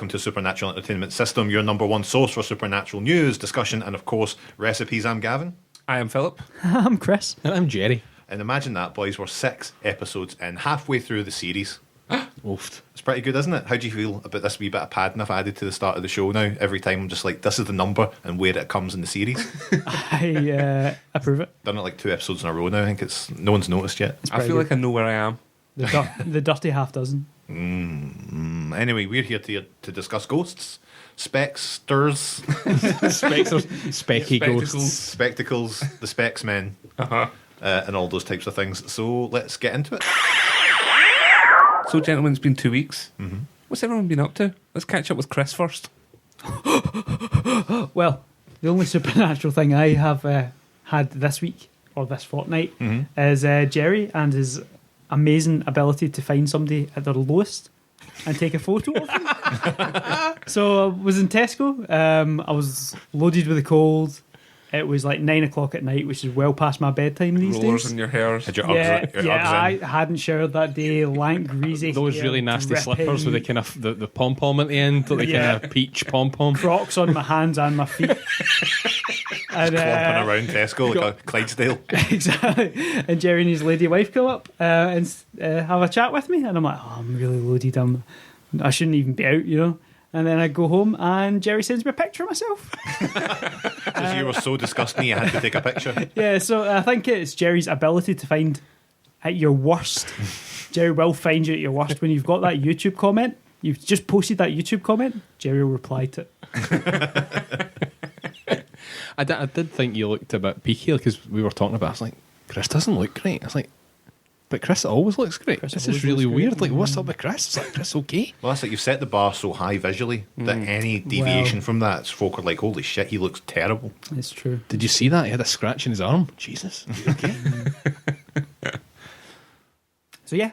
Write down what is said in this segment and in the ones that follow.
welcome to Supernatural Entertainment System, your number one source for supernatural news, discussion, and of course, recipes. I'm Gavin. I am Philip. I'm Chris. And I'm Jerry. And imagine that, boys, we're 6 episodes in, halfway through the series. Oofed. It's pretty good, isn't it? How do you feel about this wee bit of padding I've added to the start of the show now? Every time I'm just like, this is the number and where it comes in the series. I approve it. Done it like 2 episodes in a row now. I think it's no one's noticed yet. I feel like I know where I am. The dirty half dozen. Anyway, we're here to discuss ghosts, specters, Specky ghosts. spectacles, the specs men, and all those types of things. So let's get into it. So, gentlemen, it's been 2 weeks. Mm-hmm. What's everyone been up to? Let's catch up with Chris first. Well, the only supernatural thing I have had this week or this fortnight is Jerry and his amazing ability to find somebody at their lowest and take a photo of them. So I was in Tesco. I was loaded with a cold. It was like 9 o'clock at night, which is well past my bedtime these Rollers days. in your hair. Had your Yeah, Uggs, I hadn't showered that day. Lank, greasy Those hair, really nasty dripping, slippers with the kind of the pom pom at the end, like the kind of peach pom pom. Crocs on my hands and my feet. And, clomping around Tesco like a Clydesdale. Exactly. And Jerry and his lady wife come up and have a chat with me, and I'm like, oh, I'm really loaded. I shouldn't even be out, you know. And then I go home, and Jerry sends me a picture of myself. Because you were so disgusting, you had to take a picture. Yeah, so I think it's Jerry's ability to find at your worst. Jerry will find you at your worst when you've got that YouTube comment. You've just posted that YouTube comment. Jerry will reply to it. I did think you looked a bit peaky because we were talking about it. I was like, Chris doesn't look great. I was like, but Chris always looks great. Chris this always is really looks great. weird. Like, what's up with Chris? It's like, Chris, okay? Well, that's like you've set the bar so high visually that any deviation from that, folk are like, holy shit, he looks terrible. It's true. Did you see that? He had a scratch in his arm. Jesus. You okay? So yeah,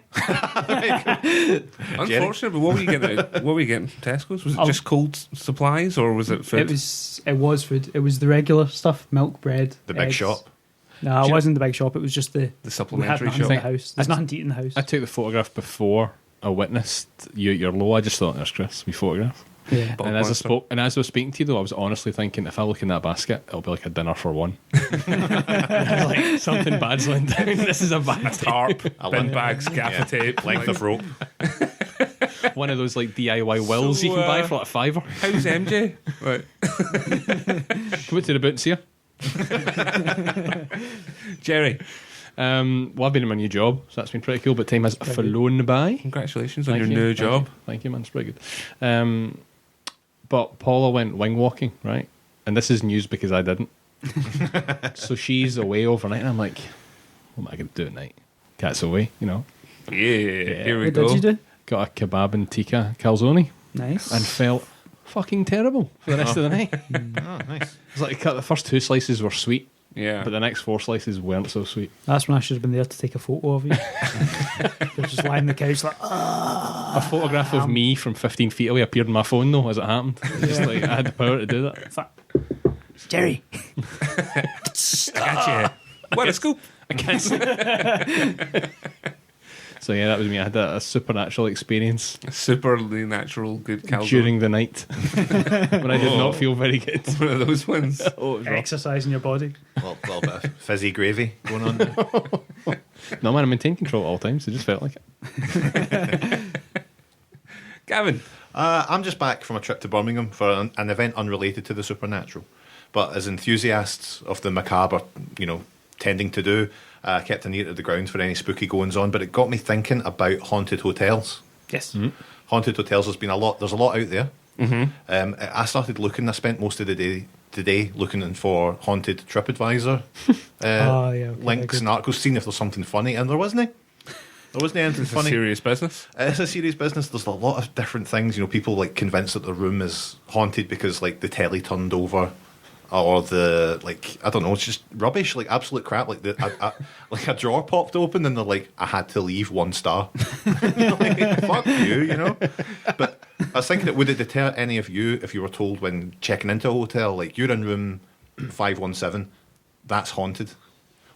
Unfortunately, but what were you getting? What were you getting from Tesco's? Was it just cold supplies, or was it food? it was food. It was the regular stuff: milk, bread, The big eggs. shop. No, it wasn't the big shop. It was just the supplementary we had nothing shop. in the house. There's nothing to eat in the house. I took the photograph before I witnessed you at your low. I just thought, there's Chris, we photograph. Yeah. But And as I was speaking to you, though, I was honestly thinking, if I look in that basket, it'll be like a dinner for one. Like, something bad's went down. This is a bad tarp, A bin length- bags, gaffer tape, Length of rope. one of those like DIY wills So, you can buy for like a £5. How's MJ? Right, Come out to the boots here. Jerry. Well, I've been in my new job, so that's been pretty cool. But time has flown by. Congratulations on Thank your you, new thank job. you. Thank you, man. It's pretty good. But Paula went wing walking, right? And this is news because I didn't. So she's away overnight, and I'm like, what am I going to do at night? Cat's away, you know. Yeah, here we What go. did you do? Got a kebab and tikka calzone, Nice. and felt fucking terrible for the rest of the night. Oh, nice. It's like the first 2 slices were sweet, Yeah, but the next 4 slices weren't so sweet. That's when I should have been there to take a photo of you. You're just lying on the couch like, A photograph of me from 15 feet away appeared on my phone though as it happened. Just like I had the power to do that. it's like, Jerry. I got you. What a scoop! I can't see. So yeah, that was me. I had a supernatural experience Superly natural, good calzone. during the night when I did not feel very good. One of those ones. Oh, it was rough. Exercising your body. A little bit of fizzy gravy going on there. No man, I maintained control at all times. It just felt like it. Gavin. I'm just back from a trip to Birmingham for an event unrelated to the supernatural. But as enthusiasts of the macabre, tending to do, kept an ear to the ground for any spooky goings on. But it got me thinking about haunted hotels. Yes. Haunted hotels, there's a lot out there. I started looking, I spent most of the day today looking for haunted TripAdvisor links and articles, seeing if there's something funny, and there wasn't. There wasn't anything It's funny. a serious business. It's a serious business. There's a lot of different things. People like convinced that the room is haunted because like the telly turned over, or the I don't know. It's just rubbish, like absolute crap. Like like a drawer popped open and they're like, I had to leave 1 star. Like, fuck you, But I was thinking, would it deter any of you if you were told when checking into a hotel, like you're in room 517, that's haunted?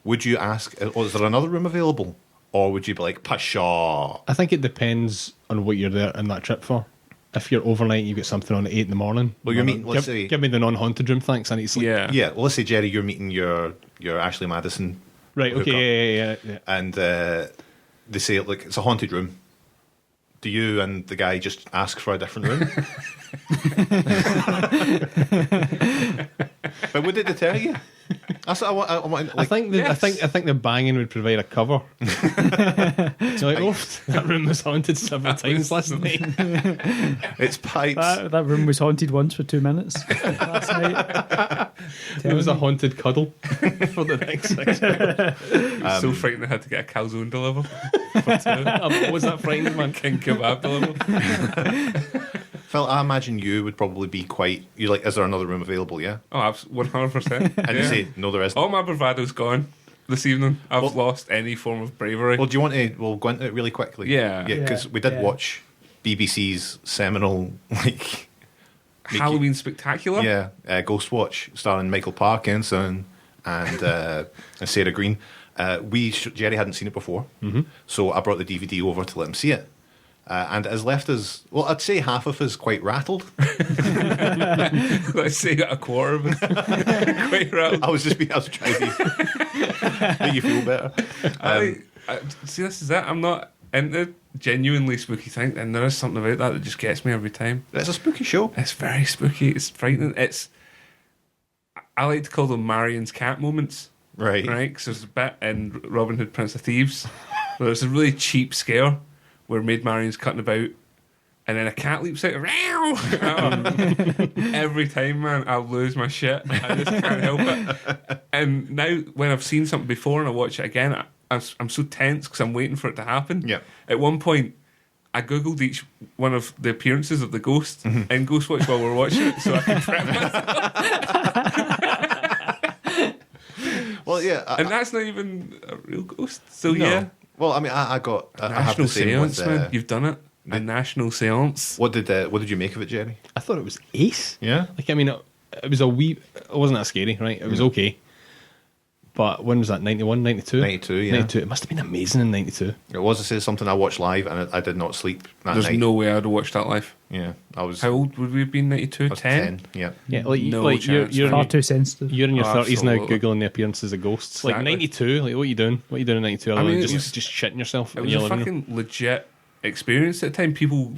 Would you ask, is there another room available? Or would you be like, pshaw? I think it depends on what you're there in that trip for. if you're overnight, you get something on at 8 in the morning. Well, you're meeting. Let's say, give me the non-haunted room, thanks. I need sleep. Yeah. yeah. Well, let's say Jerry, you're meeting your Ashley Madison, Right. hookup, Okay. Yeah. and they say like it's a haunted room. Do you and the guy just ask for a different room? But would it deter you? That's what I want. I think the banging would provide a cover. So like, that room was haunted several times last night. It's pipes. That room was haunted once for 2 minutes last night. It was a haunted cuddle for the next 6 hours. So frightened I had to get a calzone delivered for 2. What was that frightening, man? King kebab delivered. Phil, I imagine you would probably be quite. You're like, is there another room available? Yeah. Oh, 100%. And you say no, there isn't. All my bravado's gone this evening. I've lost any form of bravery. Well, do you want to? We'll go into it really quickly. Yeah. Yeah, because we did Yeah. watch BBC's seminal like Halloween Spectacular. Yeah, Ghost Watch, starring Michael Parkinson and Sarah Green. Jerry hadn't seen it before, so I brought the DVD over to let him see it. And it has left us, well, I'd say half of us quite rattled. Let's say a quarter of it. Quite right. I was trying to make you feel better. I see, this is it. I'm not into genuinely spooky things, and there is something about that just gets me every time. It's a spooky show. It's very spooky. It's frightening. I like to call them Marion's cat moments. Right. Right? Because there's a bit in Robin Hood, Prince of Thieves where there's a really cheap scare where Maid Marian's cutting about and then a cat leaps out. Every time, man, I'll lose my shit. I just can't help it. And now, when I've seen something before and I watch it again, I'm so tense because I'm waiting for it to happen. Yeah. At one point, I googled each one of the appearances of the ghost in Ghostwatch while we're watching it, so I can prep myself. Well, yeah. And that's not even a real ghost. So No. yeah, Well, I mean, I got I have national the same seance, with, man. You've done it. A national seance. what did you make of it, Jerry? I thought it was ace. Yeah. Like, I mean, it was it wasn't that scary, right? It was okay. But when was that? 91, 92? 92, yeah. 92. It must have been amazing in 92. It was. This is something I watched live, and I did not sleep that There's night. no way I'd have watched that live. Yeah, I was. How old would we have been? 92? I was 10? 10. Yeah. Yeah, like, No chance, you're, Far too sensitive. you're in your 30s now, Absolutely. Googling the appearances of ghosts. Like, Exactly. 92, like, what are you doing? What are you doing in 92? I mean, it just was- just shitting yourself It in was your a living room. fucking legit experience at the time. People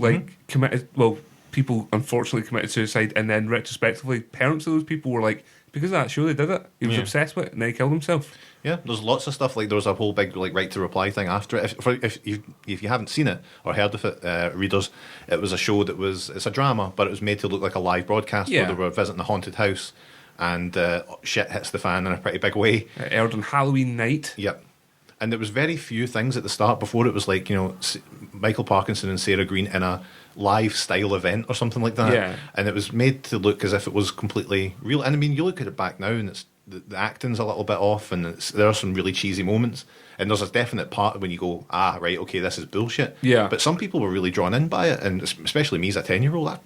committed. Well, people unfortunately committed suicide, and then retrospectively, parents of those people were like, because of that show, they did it. He was Yeah. obsessed with it, and then he killed himself. Yeah, there's lots of stuff. Like there was a whole big like right to reply thing after it. If you haven't seen it or heard of it, readers, it was a show it's a drama, but it was made to look like a live broadcast Yeah. where they were visiting a haunted house, and shit hits the fan in a pretty big way. It aired on Halloween night. Yep. And there was very few things at the start before it was like, Michael Parkinson and Sarah Green in a live style event or something like that. Yeah. And it was made to look as if it was completely real. And I mean, you look at it back now and the acting's a little bit off and there are some really cheesy moments. And there's a definite part when you go, right, okay, this is bullshit. Yeah. But some people were really drawn in by it. And especially me as a 10-year-old, I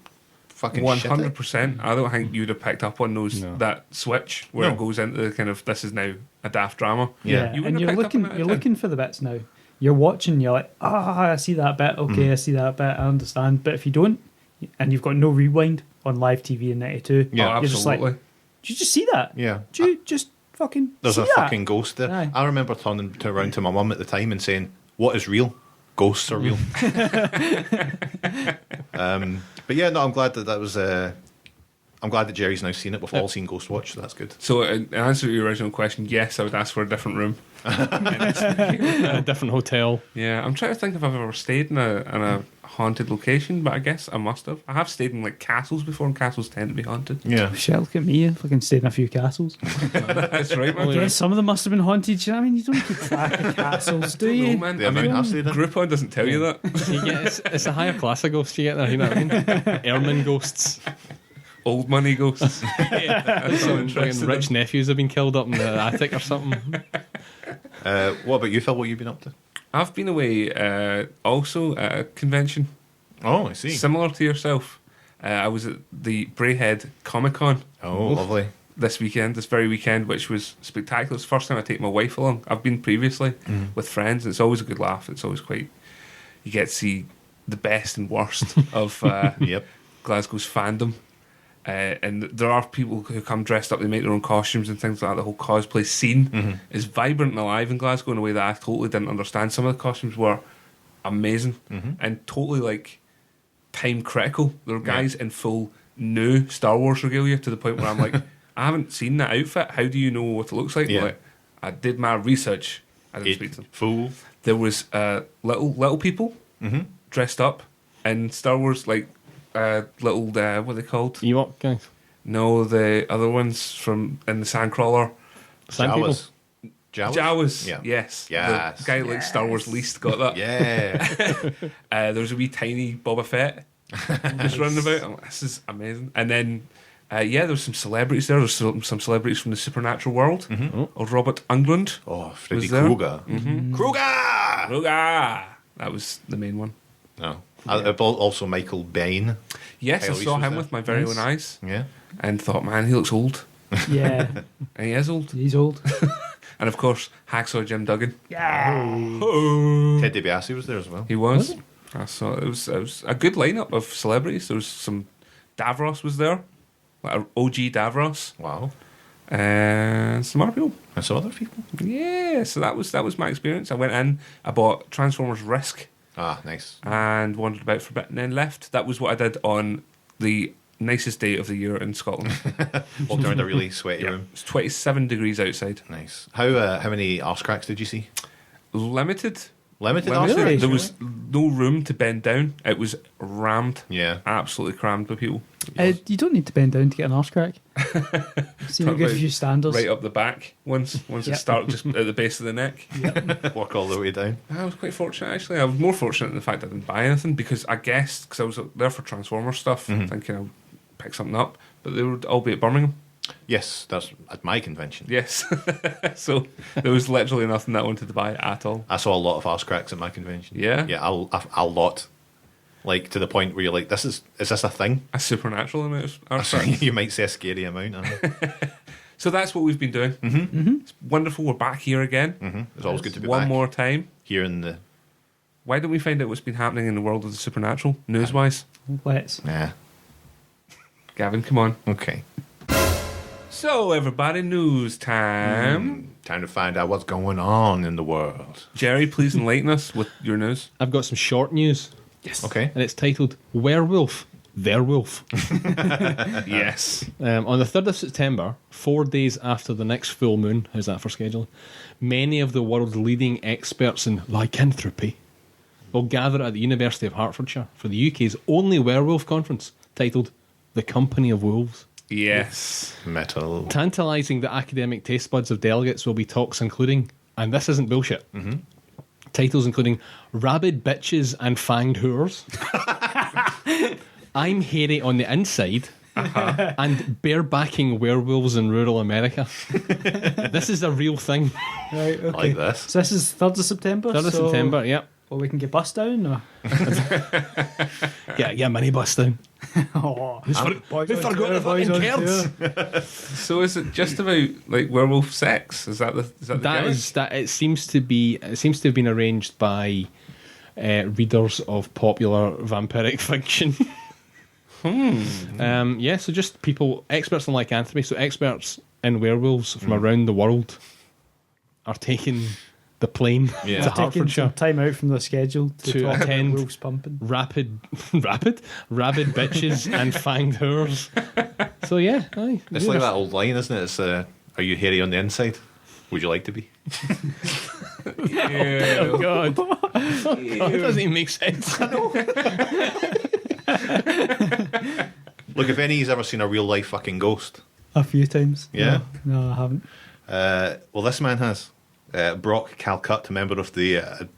fucking shit it. 100%. I don't think you'd have picked up on that switch where No. it goes into the kind of, this is now a daft drama. Yeah. You wouldn't and you're have picked up on looking, that at you're the time. looking for the bits now. You're watching, you're like, I see that bit. Okay, I see that bit. I understand. But if you don't, and you've got no rewind on live TV in '92, Yeah. Oh, you're just like, absolutely. did you just see that? Yeah. Did you just fucking There's see a that? fucking ghost there. Aye. I remember turning around to my mum at the time and saying, "What is real? Ghosts are real." But yeah, no, I'm glad that was. I'm glad that Jerry's now seen it. We've all seen Ghostwatch, so that's good. So, in answer to your original question, yes, I would ask for a different room. A different hotel. Yeah, I'm trying to think if I've ever stayed in a haunted location, but I guess I must have. I have stayed in like castles before, and castles tend to be haunted. Yeah, Shit, look at me. I fucking stayed in a few castles. That's right, man. Yeah, some of them must have been haunted. You know what I mean? You don't keep track of castles, do No, you? man. the I amount mean, I've stayed in. Groupon doesn't tell you that. It's a higher class of ghosts you get there, you know what I mean? Airman ghosts. Old money ghosts. That's so Some interesting. rich nephews have been killed up in the attic or something. What about you, Phil? What have you been up to? I've been away also at a convention Oh, I see. similar to yourself. I was at the Braehead Comic Con Oh, lovely. this very weekend, which was spectacular. It's the first time I take my wife along. I've been previously with friends, and it's always a good laugh. It's always quite. You get to see the best and worst of Yep. Glasgow's fandom. And there are people who come dressed up, they make their own costumes and things like that. The whole cosplay scene is vibrant and alive in Glasgow in a way that I totally didn't understand. Some of the costumes were amazing and totally like time critical. There were guys in full new Star Wars regalia to the point where I'm like, I haven't seen that outfit. How do you know what it looks like? Yeah. Like, I did my research. I didn't speak to them. Fool. There was little people dressed up in Star Wars, like little what are they called? Ewok guys. No, the other ones from in the Sandcrawler. Sand people. Jawas. Jawas. Yeah. Yes. Yes. The guy who likes Star Wars least got that. Yeah. There was a wee tiny Boba Fett just running about. I'm like, this is amazing. And then, there was some celebrities there. There's some celebrities from the supernatural world. Of Robert Englund. Oh, Freddy Was there? Krueger. Krueger! Ruga! That was the main one. No. Also Michael Bain. Yes, I Kyle Reese saw was him there. with my very Nice. own eyes Yeah. and thought, man, he looks old. Yeah, And he is old. he's old. And of course, Hacksaw Jim Duggan. Yeah. Ted DiBiase was there as well. He was. I saw it was a good lineup of celebrities. There was some Davros was there, like OG Davros, Wow. and some other people. And some other people. Yeah, so that was my experience. I went in, I bought Transformers Risk, Ah, nice. and wandered about for a bit, and then left. That was what I did on the nicest day of the year in Scotland. Walked around a really sweaty room. It's 27 degrees outside. Nice. How many arse cracks did you see? Limited. Limited arse Really? cracks? There was no room to bend down. It was rammed. Yeah. Absolutely crammed with people. You don't need to bend down to get an arse crack. Seen a Talk good about few standards. Right up the back once it Yep. started just at the base of the neck. Walk all the way down. I was quite fortunate actually. I was more fortunate in the fact I didn't buy anything because I guessed, because I was there for Transformer stuff, thinking I'll pick something up, but they would all be at Birmingham. Yes, that's at my convention. Yes. So there was literally nothing that I wanted to buy at all. I saw a lot of arse cracks at my convention. Yeah? Yeah, a lot. Like, to the point where you're like, is this a thing? A supernatural amount of artifacts. You might say a scary amount. So that's what we've been doing. It's wonderful. We're back here again. It's always good to be One back. more time. Here in the... Why don't we find out what's been happening in the world of the supernatural, news-wise? Let's. Nah. Gavin, come on. Okay. So, everybody, news time. Time to find out what's going on in the world. Jerry, please enlighten us with your news. I've got some short news, Yes. Okay. and it's titled Werewolf, Their Wolf. Yes. On the 3rd of September, 4 days after the next full moon, how's that for scheduling? Many of the world's leading experts in lycanthropy will gather at the University of Hertfordshire for the UK's only werewolf conference, titled The Company of Wolves. Yes. Metal. Tantalising the academic taste buds of delegates will be talks including, and this isn't bullshit, titles including Rabid Bitches and Fanged Whores, I'm Hairy on the Inside, and Barebacking Werewolves in Rural America. This is a real thing. Right, okay. Like this. So this is 3rd of September? 3rd of so- September, yep. Well, we can get bus down, or? Get a minibus down. Oh, Who forgot the boys fucking on cards? So is it just about like werewolf sex? Is that the That gimmick? is that. It seems to have been arranged by readers of popular vampiric fiction. So just people, experts in lycanthropy, so experts in werewolves from around the world are taking the plane Yeah. to taking Hertfordshire. some time out from the schedule To talk about attend- wolves pumping. Rabid bitches and fanged whores. So yeah, aye. It's like that old line, isn't it? It's, are you hairy on the inside? Would you like to be? Yeah. Oh god, it doesn't even make sense. Look, if any of you's ever seen a real life fucking ghost. A few times. Yeah? No, I haven't. Well, this man has. Brock Calcutt, a member of the...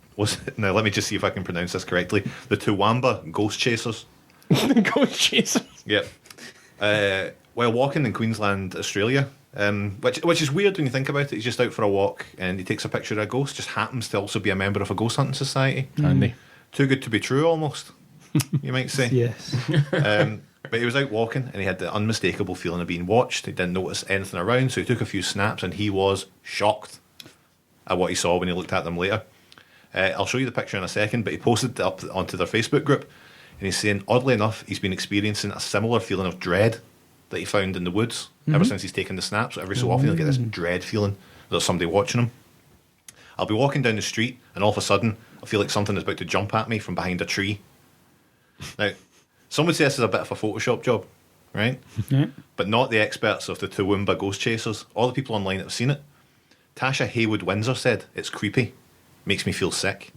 now, let me just see if I can pronounce this correctly. The Toowoomba Ghost Chasers. Ghost chasers. Yep. While walking in Queensland, Australia, which is weird when you think about it. He's just out for a walk and he takes a picture of a ghost, just happens to also be a member of a ghost hunting society. Handy. Too good to be true, almost, you might say. Yes. But he was out walking and he had the unmistakable feeling of being watched. He didn't notice anything around, so he took a few snaps and he was shocked at what he saw when he looked at them later. I'll show you the picture in a second, but he posted it up onto their Facebook group, and he's saying, oddly enough, he's been experiencing a similar feeling of dread that he found in the woods ever since he's taken the snaps. Every so often he'll get this dread feeling that there's somebody watching him. I'll be walking down the street, and all of a sudden, I feel like something is about to jump at me from behind a tree. Now, some would say this is a bit of a Photoshop job, right? Yeah. But not the experts of the Toowoomba Ghost Chasers. All the people online that have seen it. Tasha Haywood-Windsor said, it's creepy, makes me feel sick.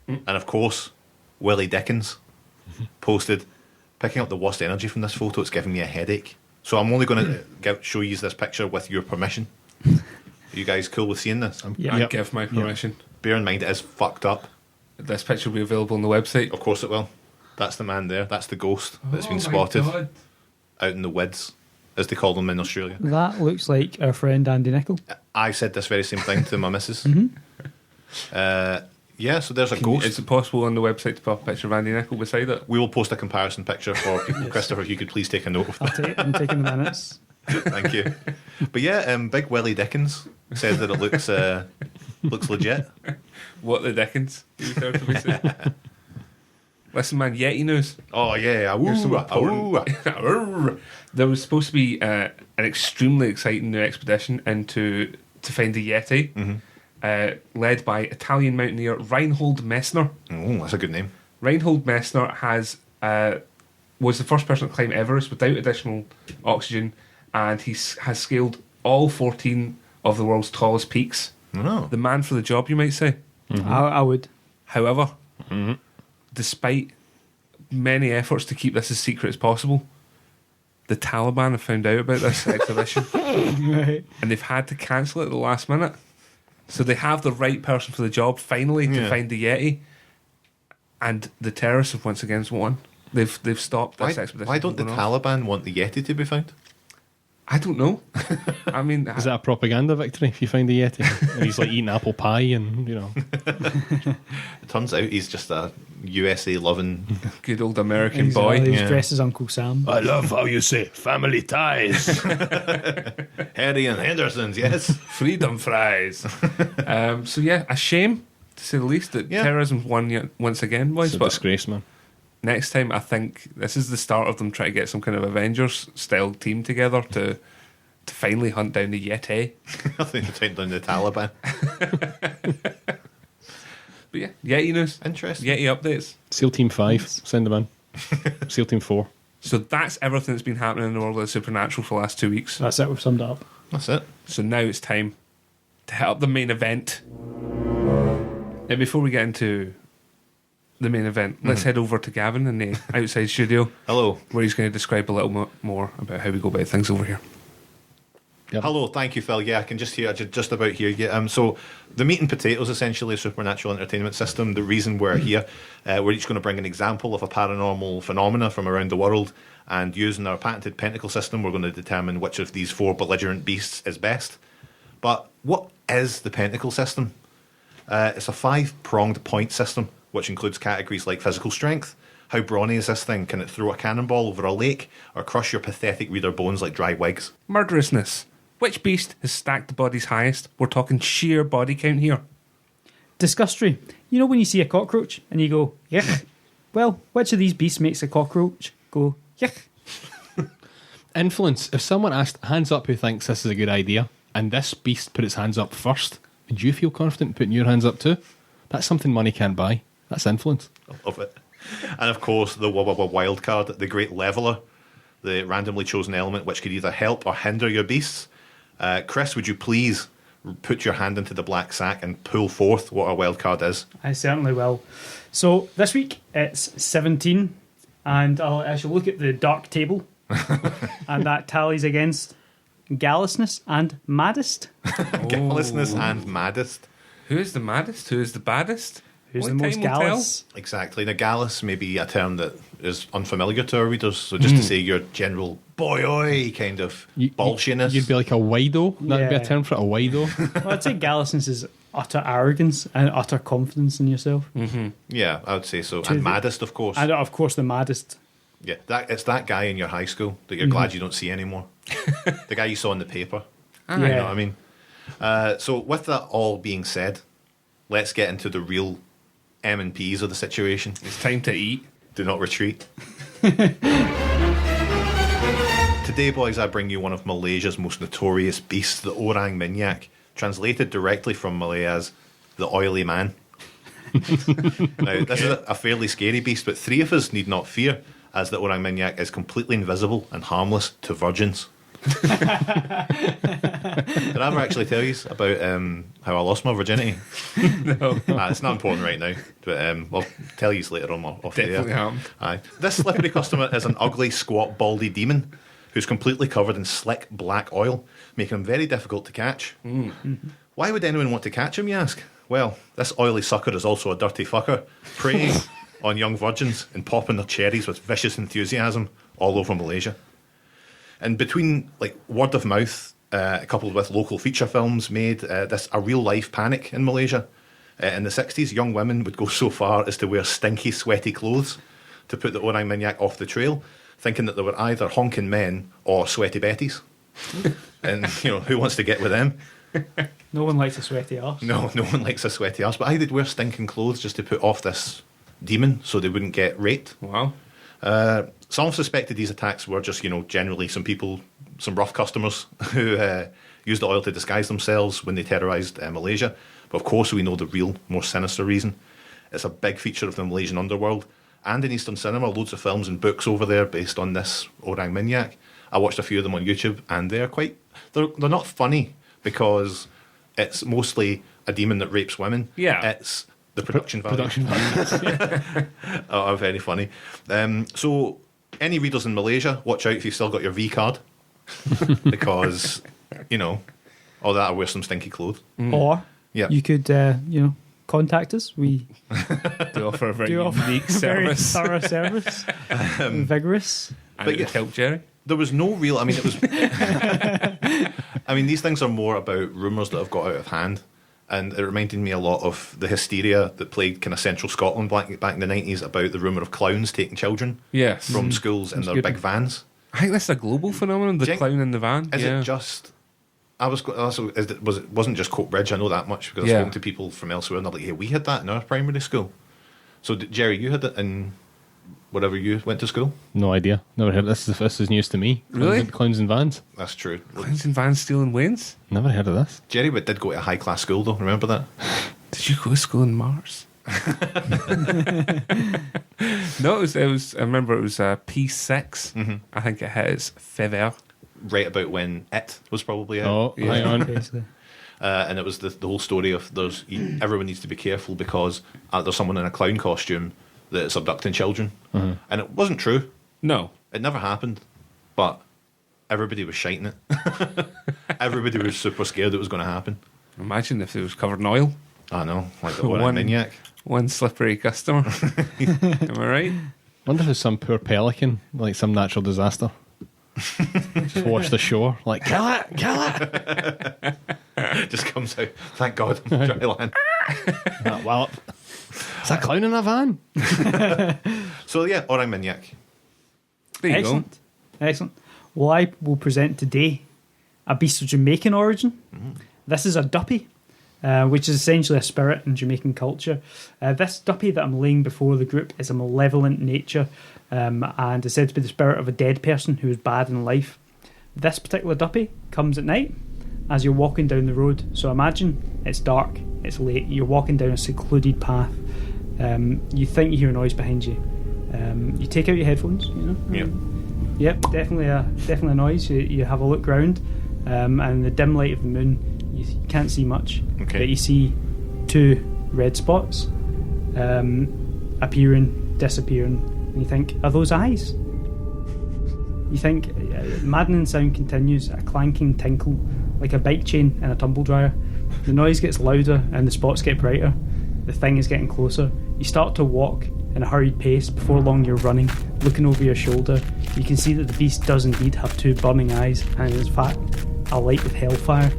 And of course, Willie Dickens posted, picking up the worst energy from this photo, it's giving me a headache. So I'm only going to show you this picture with your permission. Are you guys cool with seeing this? Yeah. I give my permission. Bear in mind, it is fucked up. This picture will be available on the website. Of course it will. That's the man there. That's the ghost that's been my spotted God. out in the woods, as they call them in Australia. That looks like our friend Andy Nicol. I said this very same thing to my missus. Yeah, so there's a ghost. Is it possible on the website to put a picture of Andy Nicol beside it? We will post a comparison picture for people. Christopher, if you could please take a note of that. I'm taking the minutes. Thank you. But yeah, Big Willie Dickens says that it looks legit. What the Dickens? You refer to me saying? Listen, man, Yeti news. Oh yeah, Here's some awoo, important- There was supposed to be an extremely exciting new expedition to find the Yeti, led by Italian mountaineer Reinhold Messner. Oh, that's a good name. Reinhold Messner was the first person to climb Everest without additional oxygen, and he has scaled all 14 of the world's tallest peaks. Oh. The man for the job, you might say. I would. However, despite many efforts to keep this as secret as possible, the Taliban have found out about this exhibition Right. and they've had to cancel it at the last minute. So they have the right person for the job finally to find the Yeti, and the terrorists have once again won. They've stopped this expedition. Why don't the from going off. Taliban want the Yeti to be found? I don't know. I mean, Is that a propaganda victory if you find the Yeti? And he's like eating apple pie and, It turns out he's just a USA loving. good old American Exactly. boy. He's Yeah. dressed as Uncle Sam. I love how you say family ties. Harry and Henderson's, yes. Freedom fries. So yeah, a shame to say the least that Yeah. terrorism's won yet once again, boys. It's a But disgrace, man. next time, I think this is the start of them trying to get some kind of Avengers-style team together to finally hunt down the Yeti. I think they're taking down the Taliban. But yeah, Yeti news. Interesting. Yeti updates. SEAL Team 5, send them in. SEAL Team 4. So that's everything that's been happening in the world of the supernatural for the last 2 weeks. That's it. We've summed it up. That's it. So now it's time to hit up the main event. Now, before we get into the main event, let's head over to Gavin in the outside studio, Hello. where he's going to describe a little more about how we go about things over here. Yep. Hello, thank you, Phil. Yeah, I can just about hear you. So the meat and potatoes, essentially, a supernatural entertainment system. The reason we're here, we're each going to bring an example of a paranormal phenomena from around the world, and using our patented pentacle system, we're going to determine which of these four belligerent beasts is best. But what is the pentacle system? It's a 5-pronged point system, which includes categories like physical strength. How brawny is this thing? Can it throw a cannonball over a lake or crush your pathetic reader bones like dry wigs? Murderousness. Which beast has stacked the bodies highest? We're talking sheer body count here. Disgustory. You know when you see a cockroach and you go, yuck? Well, which of these beasts makes a cockroach go, yuck? Influence. If someone asked, hands up who thinks this is a good idea, and this beast put its hands up first, would you feel confident putting your hands up too? That's something money can't buy. That's influence. I love it. And of course, the wild card, the great leveler, the randomly chosen element which could either help or hinder your beasts. Chris, would you please put your hand into the black sack and pull forth what our wild card is? I certainly will. So this week it's 17, and I shall look at the dark table, and that tallies against Gallousness and Maddest. Callousness and maddest. Who is the maddest? Who is the baddest? Who's Only the most time will tell. gallous? Exactly. Now, gallus may be a term that is unfamiliar to our readers, so just to say your general boy-oi kind of bullshiness. You'd be like a wido. That'd be a Yeah. term for it, a wido. Well, I'd say Gallousness is utter arrogance and utter confidence in yourself. Yeah, I would say so. To And the- maddest, of course. And of course the Maddest. Yeah, it's that guy in your high school that you're glad you don't see anymore. The guy you saw in the paper. You know what I mean? So with that all being said, let's get into the real M&Ps of the situation. It's time to eat. Do not retreat. Today, boys, I bring you one of Malaysia's most notorious beasts, the orang minyak, translated directly from Malay as the oily man. Now, this is a fairly scary beast, but 3 of us need not fear, as the orang minyak is completely invisible and harmless to virgins. Did I ever actually tell you about how I lost my virginity? No. It's not important right now, but I'll tell you later on off the air. Definitely happened. Aye. This slippery customer is an ugly, squat, baldy demon who's completely covered in slick black oil, making him very difficult to catch. Why would anyone want to catch him, you ask? Well, this oily sucker is also a dirty fucker, preying on young virgins and popping their cherries with vicious enthusiasm all over Malaysia. And between word of mouth, coupled with local feature films made this a real life panic in Malaysia. In the 60s, young women would go so far as to wear stinky, sweaty clothes to put the orang minyak off the trail, thinking that they were either honking men or sweaty betties. And who wants to get with them? No one likes a sweaty arse. No one likes a sweaty arse. But they'd wear stinking clothes just to put off this demon so they wouldn't get raped. Wow. Some suspected these attacks were just, generally some rough customers who used the oil to disguise themselves when they terrorised Malaysia. But of course, we know the real, more sinister reason. It's a big feature of the Malaysian underworld and in Eastern cinema. Loads of films and books over there based on this orang minyak. I watched a few of them on YouTube, and they're not funny because it's mostly a demon that rapes women. Yeah. It's the production value. Production value. Oh, very funny. So, any readers in Malaysia, watch out if you've still got your V card, because all that, or wear some stinky clothes. Or Yeah. you could, contact us. We Do offer a very do offer unique very service. thorough service, vigorous. And But it would help Jerry. There was no real. It was. These things are more about rumours that have got out of hand, and it reminded me a lot of the hysteria that plagued kind of central Scotland back in the 90s about the rumour of clowns taking children Yes. from schools in That's their good. big vans. I think that's a global phenomenon, the Jake, clown in the van. Is yeah. it just? It wasn't just Coatbridge. I know that much because I've Yeah. spoken to people from elsewhere, and they're like, "Hey, we had that in our primary school." So, Jerry, you had it in wherever you went to school. No idea. Never heard. This is news to me. Really? Clowns and vans. That's true. Clowns in vans stealing wains? Never heard of this. Jerry did go to a high class school, though. Remember that? Did you go to school in Mars? No, it was. I remember it was P6. Mm-hmm. I think it hit its fever. Right about when It was probably out. Oh, Yeah. hang on. Basically. And it was the whole story of everyone needs to be careful because there's someone in a clown costume that's abducting children. And it wasn't true. No. It never happened. But everybody was shiting it. Everybody was super scared it was going to happen. Imagine if it was covered in oil. I know, like the One- one Minyak. One slippery customer. Am I right? Wonder if it's some poor pelican, like some natural disaster. Just wash the shore, like kill it. Just comes out. Thank God, I'm dry land. That wallop. Is that clown in a van? So yeah, orang Minyak. There you Excellent. Excellent. Well, I will present today a beast of Jamaican origin. This is a duppy, which is essentially a spirit in Jamaican culture. This duppy that I'm laying before the group is a malevolent nature and is said to be the spirit of a dead person who is bad in life. This particular duppy comes at night as you're walking down the road. So imagine it's dark, it's late, you're walking down a secluded path. You think you hear a noise behind you. You take out your headphones, Yeah. Yep, definitely a noise. You have a look round, and in the dim light of the moon, you can't see much. Okay. But you see 2 red spots appearing, disappearing, and you think, are those eyes? You think, maddening sound continues, a clanking tinkle, like a bike chain in a tumble dryer. The noise gets louder and the spots get brighter. The thing is getting closer. You start to walk in a hurried pace. Before long you're running, looking over your shoulder. You can see that the beast does indeed have 2 burning eyes and is in fact alight with hellfire.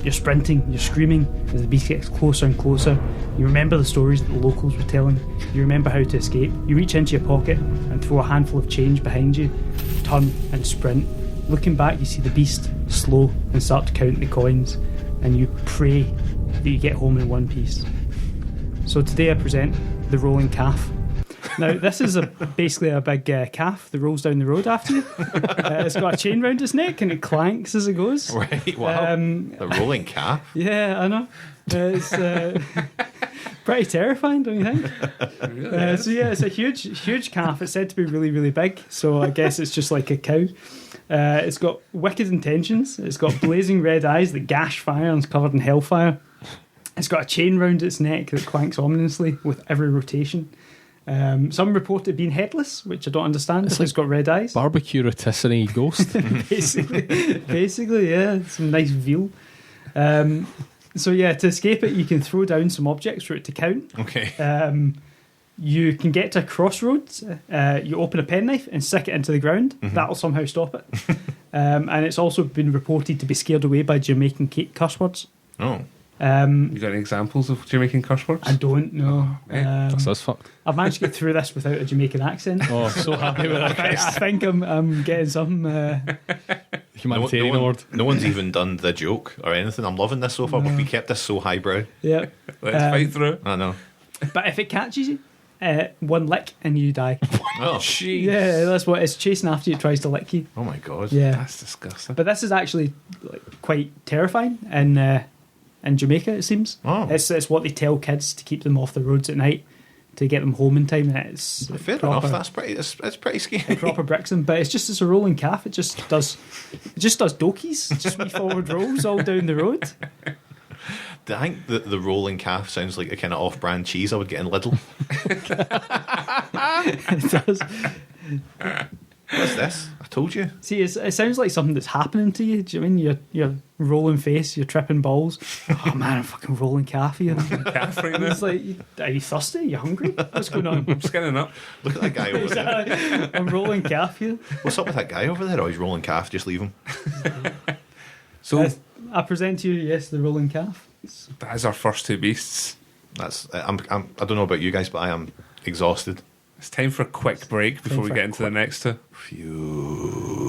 You're sprinting, you're screaming as the beast gets closer and closer. You remember the stories that the locals were telling. You remember how to escape. You reach into your pocket and throw a handful of change behind you. Turn and sprint. Looking back, you see the beast slow and start to count the coins, and you pray that you get home in one piece. So today I present the rolling calf. Now, this is basically a big calf that rolls down the road after you. It's got a chain round its neck and it clanks as it goes. Right, wow. The rolling calf. Yeah, I know. It's pretty terrifying, don't you think? Really? So yeah, it's a huge calf. It's said to be really, really big. So I guess it's just like a cow. It's got wicked intentions. It's got blazing red eyes that gash fire and is covered in hellfire. It's got a chain round its neck that clanks ominously with every rotation. Some report it being headless, which I don't understand. It's got red eyes. Barbecue rotisserie ghost. basically, yeah, some nice veal. So yeah, to escape it, you can throw down some objects for it to count. Okay. You can get to a crossroads. You open a penknife and stick it into the ground. Mm-hmm. That'll somehow stop it. And it's also been reported to be scared away by Jamaican curse words. Oh. You got any examples of Jamaican curse words? I don't know. That's us fucked. I've managed to get through this without a Jamaican accent. Oh, so happy with that. I think I'm getting some. Humanitarian award. No one's even done the joke or anything. I'm loving this so far, but we kept this so highbrow. Yeah. Let's fight through. I know. But if it catches you, one lick and you die. Oh, Jeez. Yeah, that's what it's chasing after you. It tries to lick you. oh my god. Yeah. That's disgusting. But this is actually quite terrifying in Jamaica, it seems. Oh. It's what they tell kids to keep them off the roads at night to get them home in time. And it's Fair proper, enough. That's pretty. It's pretty scary. proper bricks them. But it's a rolling calf. It just does dokies, just wee forward rolls all down the road. I think the rolling calf sounds like a kind of off-brand cheese I would get in Lidl. It does. What's this? I told you. See, it sounds like something that's happening to you. Do you mean you're rolling face, you're tripping balls? Oh man, I'm fucking rolling calf here. Calf right now. It's like, are you thirsty? Are you hungry? What's going on? I'm skinning up. Look at that guy over there. I'm rolling calf here. What's up with that guy over there? Oh, he's rolling calf. Just leave him. So I present to you, yes, the rolling calf. that is our first two beasts. That's. I don't know about you guys, but I am exhausted. It's time for a quick break before we for get a into the next two. Furious.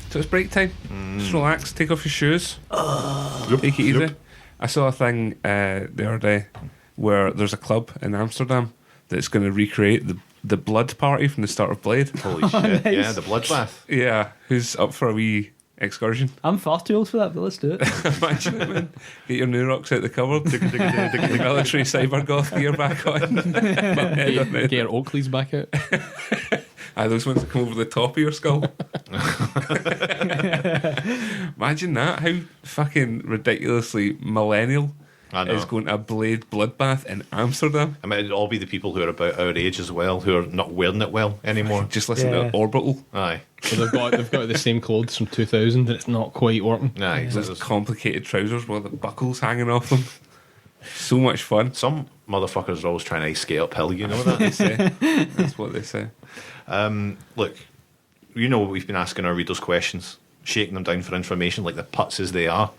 So it's break time. Just relax, take off your shoes, take it easy. I saw a thing the other day where there's a club in Amsterdam that's going to recreate the blood party from the start of Blade. Holy shit! Nice. Yeah, the bloodbath. Yeah, who's up for a wee excursion? I'm far too old for that, but let's do it. Imagine it, man. Get your new rocks out the cupboard, the military cyber goth gear back on. Get your Oakleys back out. Those ones that come over the top of your skull. Imagine that. How fucking ridiculously millennial I know. is going to a Blade bloodbath in Amsterdam. I mean, it'd all be the people who are about our age as well, who are not wearing it well anymore. Just listen Yeah. to Orbital. Aye. So they've got the same clothes from 2000 and it's not quite working. Aye. So Those there's complicated trousers with the buckles hanging off them. So much fun. some motherfuckers are always trying to ice skate uphill, you know that? They say. That's what they say. Look, you know we've been asking our readers questions, shaking them down for information like the putzes they are.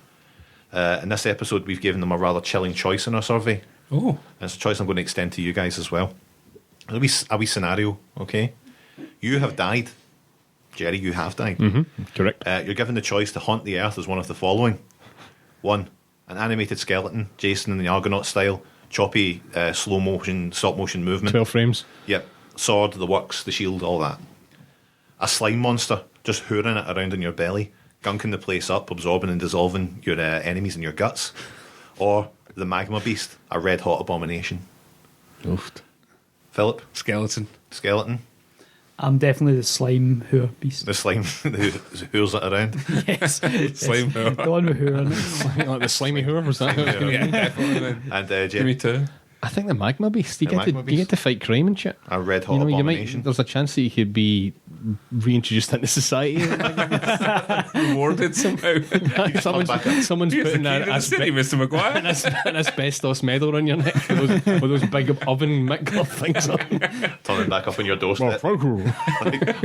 In this episode, we've given them a rather chilling choice in our survey. Oh. And it's a choice I'm going to extend to you guys as well. A wee scenario, okay? You have died. Jerry, you have died. Correct. You're given the choice to haunt the earth as one of the following. 1. An animated skeleton, Jason in the Argonaut style, choppy, slow motion, stop motion movement. 12 frames. Yep. Sword, the works, the shield, all that. A slime monster, just hooring it around in your belly, gunking the place up, absorbing and dissolving your enemies in your guts. Or the magma beast, a red hot abomination. Oofed. Philip, Skeleton. skeleton, I'm definitely the slime hooer beast. the slime who hoors it around. Yes. Slime hooer. The one with hooer on it. Like the slimy hooer, was that? Yeah, definitely. Man. And Give me Jerry, two. I think the magma beast. You The get to magma you beast. get to fight crime and shit. a red hot You know, abomination. there's a chance that you could be reintroduced into society. Rewarded somehow. someone's Here's the putting key to the city, an Mr. Maguire. asbestos medal on your neck with those big oven mitt glove things on. Turning back up on your doorstep. Like,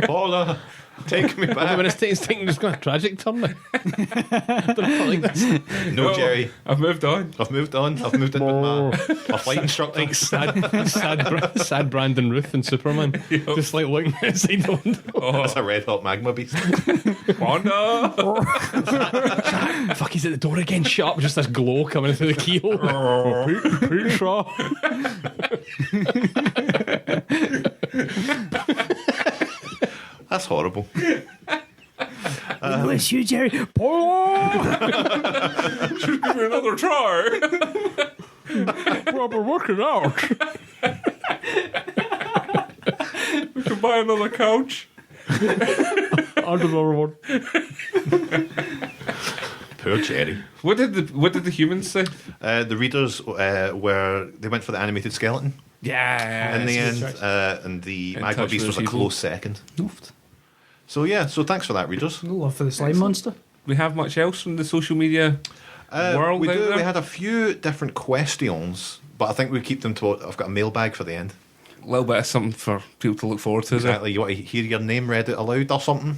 hola. Take me When back. it's taking just going a tragic turn now. I don't know like this. No, Jerry. I've moved on. I've moved on. I've moved in with my flight instructor. Like sad Brandon Ruth and Superman. Just like looking outside the window. That's a red hot magma beast. Wanda! Fuck, he's at the door again. Shut up. Just this glow coming through the keyhole. Petra. That's horrible. Bless you, Jerry. Give me another try. Proper working out. We can buy another couch. Another one. Poor Jerry. What did the humans say? The readers they went for the animated skeleton Yeah. in the end, choice. and the In magma touch beast with was a people. close second. So thanks for that, readers. No love for the slime monster. We have much else from the social media world We out do. there? We had a few different questions, but I think we keep them to. I've got a mailbag for the end. A little bit of something for people to look forward to. Exactly. You want to hear your name read out aloud or something?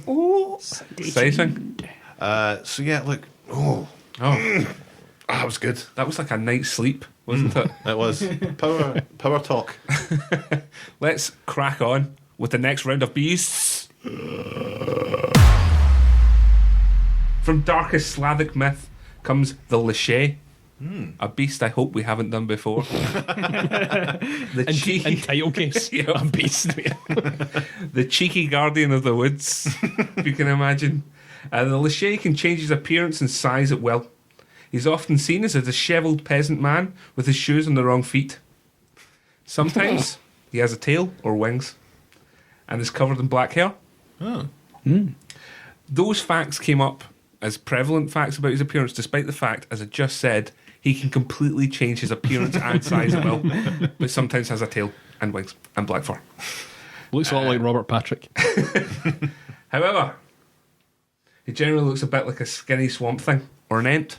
Exciting. Look. Oh, that was good. That was like a night's sleep, wasn't it? It was power talk. Let's crack on with the next round of beasts. From darkest Slavic myth comes the Lachey. A beast I hope we haven't done before. The In cheeky, title case. Yep. I'm beast. the cheeky guardian of the woods, if you can imagine. The Lachey can change his appearance and size at will. He's often seen as a dishevelled peasant man with his shoes on the wrong feet. Sometimes he has a tail or wings and is covered in black hair. Those facts came up as prevalent facts about his appearance, despite the fact, as I just said, he can completely change his appearance and size at will, but sometimes has a tail and wings and black fur. Looks a lot like Robert Patrick. However, he generally looks a bit like a skinny swamp thing or an ant.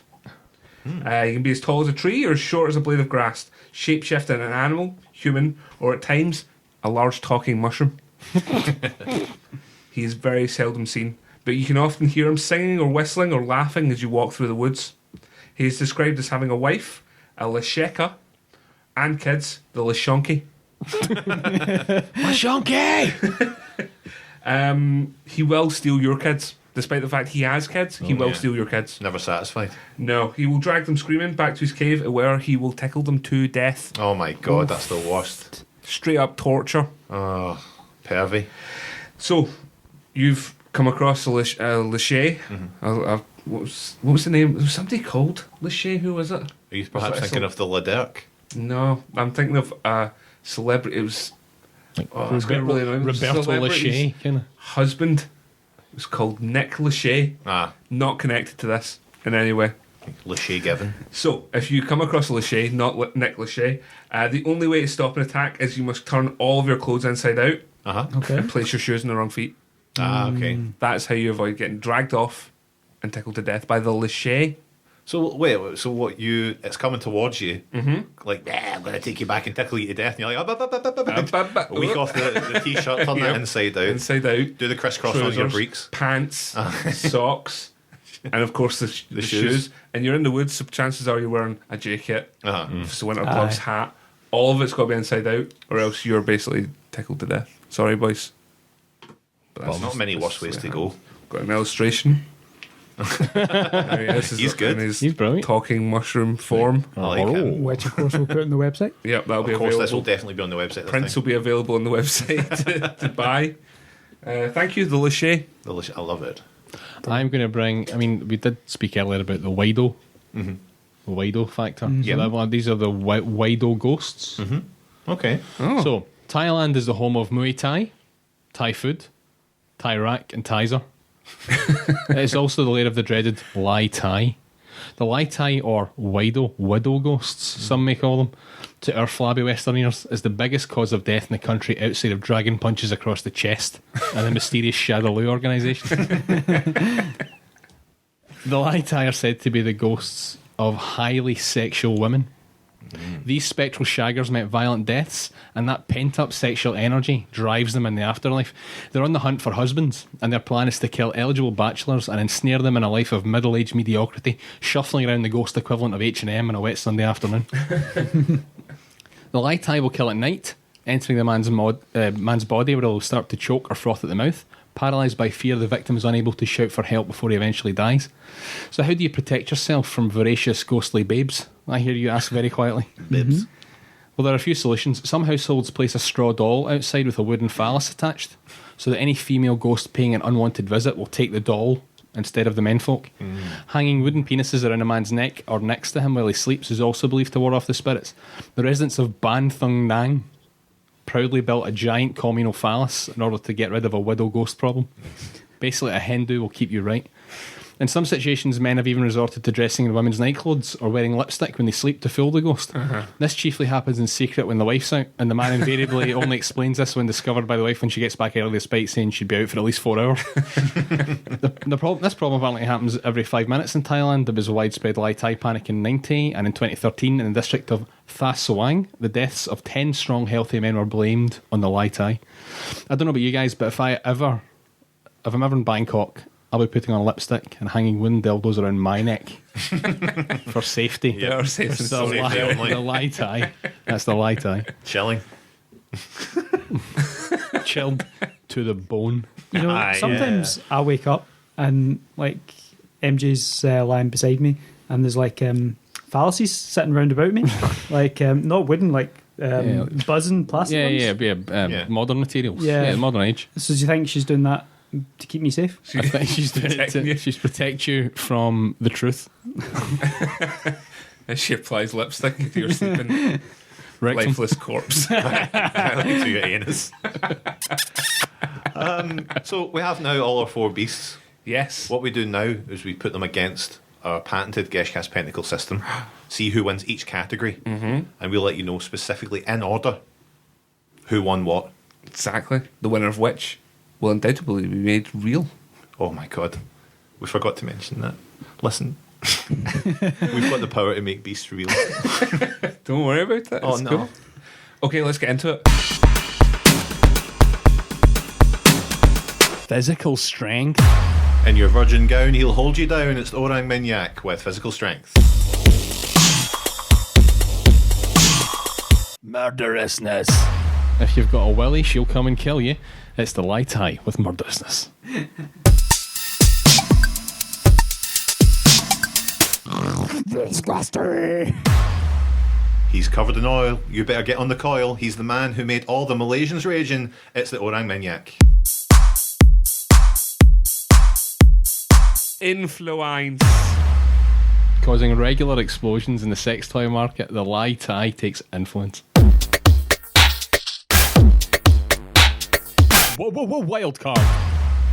He can be as tall as a tree or as short as a blade of grass, shape-shifting an animal, human, or at times a large talking mushroom. He is very seldom seen, but you can often hear him singing or whistling or laughing as you walk through the woods. He is described as having a wife, a Lasheka, and kids, the Lashonki. Lashonki! He will steal your kids. Despite the fact he has kids, he will steal your kids. Never satisfied. No, he will drag them screaming back to his cave, where he will tickle them to death. Oh my god, that's the worst. Straight up torture. Oh, pervy. So, you've come across a Lachey. What was the name? There was somebody called Lachey. Who was it? Are you perhaps Was it thinking of the Laderk? No, I'm thinking of a celebrity. It was it's gonna really annoy me. Roberto Celebrity's Lachey, kind of. husband. It was called Nick Lachey. Not connected to this in any way. Lachey Given. So, if you come across a Lachey, not Nick Lachey, the only way to stop an attack is you must turn all of your clothes inside out Okay. and place your shoes on the wrong feet. Okay. That's how you avoid getting dragged off and tickled to death by the Lachey. So wait, so what it's coming towards you, like, I'm going to take you back and tickle you to death, and you're like, a week off the t-shirt, turn that inside out, Inside out. do the crisscross on your Trousers, breeks. pants, socks, and of course the shoes. And you're in the woods, so chances are you're wearing a jacket, so winter gloves, hat. All of it's got to be inside out, or else you're basically tickled to death. Sorry, boys. But There's not many worse ways to go. Got an illustration. He's good. In his He's brilliant. talking mushroom form. I like him. Which, of course, we'll put on the website. Yep, that'll be Of course, this will available. definitely be on the website. Prints will be available on the website to buy. Thank you, the Lachey. I love it. I'm going to bring. I mean, we did speak earlier about the Wido, the Wido factor. Yeah. So these are the Wido ghosts. Okay. Oh. So Thailand is the home of Muay Thai, Thai food, Thai rack, and Thaiser. It's also the lair of the dreaded Lai Tai. The Lai Tai, or widow ghosts, some may call them, to our flabby Western ears, is the biggest cause of death in the country outside of dragon punches across the chest and the mysterious Shadaloo organisation. The Lai Tai are said to be the ghosts of highly sexual women These spectral shaggers met violent deaths, and that pent-up sexual energy drives them in the afterlife. They're on the hunt for husbands, and their plan is to kill eligible bachelors and ensnare them in a life of middle-aged mediocrity, shuffling around the ghost equivalent of H&M on a wet Sunday afternoon. The Lai-Tai will kill at night, entering the man's body where he'll start to choke or froth at the mouth. Paralysed by fear, the victim is unable to shout for help before he eventually dies. So how do you protect yourself from voracious ghostly babes? I hear you ask very quietly. Bibs. Well, there are a few solutions. Some households place a straw doll outside with a wooden phallus attached, so that any female ghost paying an unwanted visit will take the doll instead of the menfolk. Hanging wooden penises around a man's neck or next to him while he sleeps is also believed to ward off the spirits. The residents of Ban Thung Nang proudly built a giant communal phallus in order to get rid of a widow ghost problem. Basically, a hen do will keep you right. In some situations, men have even resorted to dressing in women's nightclothes or wearing lipstick when they sleep to fool the ghost. This chiefly happens in secret when the wife's out, and the man invariably only explains this when discovered by the wife when she gets back early despite saying she'd be out for at least 4 hours. This problem apparently happens every 5 minutes in Thailand. There was a widespread Lai-Tai panic in 90, and in 2013 in the district of Tha Soang, the deaths of 10 strong healthy men were blamed on the Lai-Tai. I don't know about you guys, but if I'm ever in Bangkok, I'll be putting on lipstick and hanging wooden dildos around my neck for safety. Yeah, or safe and It's sorry. the Lai-Tai. That's the Lai-Tai. Chilling. Chilled to the bone. You know, sometimes I wake up and like MJ's lying beside me, and there's like phalluses sitting round about me, like not wooden, like buzzing plastic ones. Yeah. Modern materials. Yeah. Modern age. So do you think she's doing that to keep me safe? I think she's doing it protecting you. she's protect you from the truth. As she applies lipstick to your sleeping Rectum. lifeless corpse. To your anus. So we have now all our 4 beasts. Yes. What we do now is we put them against our patented Geshcast Pentacle system, see who wins each category, and we'll let you know specifically in order who won what. Exactly. The winner of which will undoubtedly be made real. Oh my god, we forgot to mention that. Listen, we've got the power to make beasts real. Don't worry about it. Oh, It's no. cool. Okay, let's get into it. Physical strength. In your virgin gown, he'll hold you down. It's the Orang Minyak with physical strength. Murderousness. If you've got a willy, she'll come and kill you. It's the Lai-Tai with murderousness. Disgusting. He's covered in oil. You better get on the coil. He's the man who made all the Malaysians raging. It's the Orang Minyak. Influence. Causing regular explosions in the sex toy market, the Lai-Tai takes influence. Whoa, wild card.